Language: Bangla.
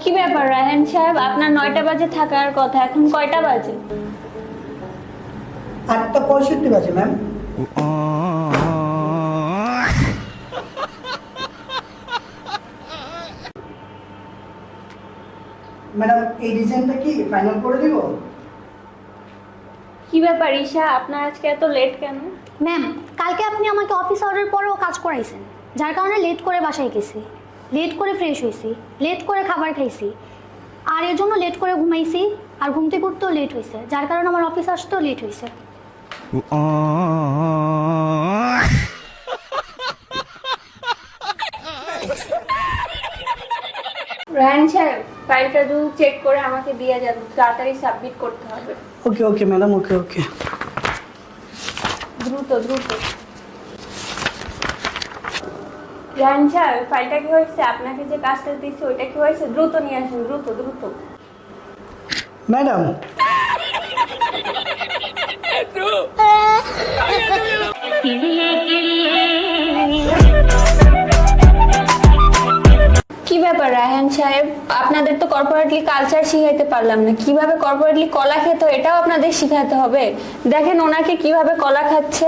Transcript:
কি ব্যাপার রায়হান সাহেব, আপনার 9টা বাজে থাকার কথা, এখন কয়টা বাজে? 8:65 বাজে ম্যাম। ম্যাডাম এই ডিজাইনটা কি ফাইনাল করে দিব? কি ব্যাপার ঈশা, আপনার আজকে এত লেট কেন? ম্যাম, কালকে আপনি আমাকে অফিস আওয়ারের পরেও কাজ করাইছেন, যার কারণে লেট করে বাসায় গেছি, লেট করে ফ্রেশ হয়েছি, লেট করে খাবার খাইছি, আর এর জন্য লেট করে ঘুমাইছি, আর ঘুম থেকে উঠতেও লেট হয়েছে, যার কারণে আমার অফিস আসতেও লেট হয়েছে। রায়হান সাহেব, ফাইলটা চেক করে আমাকে দিয়ে যাবেন, তাড়াতাড়ি সাবমিট করতে হবে। ওকে ওকে ম্যাডাম, ওকে ওকে। দ্রুত দ্রুত। রায়হান সাহেব, ফাইলটা কি হয়েছে? আপনাকে যে কাজটা দিচ্ছি ওইটা কি হয়েছে? দ্রুত নিয়ে আসুন, দ্রুত দ্রুত। ম্যাডাম কি ব্যাপার রায়হান সাহেব, আপনাদের তো কর্পোরেটলি কালচার শিখাইতে পারলাম না, কিভাবে কর্পোরেটলি কলা খেতে হয় এটাও আপনাদের শিখাতে হবে। দেখেন ওনাকে কিভাবে কলা খাচ্ছে।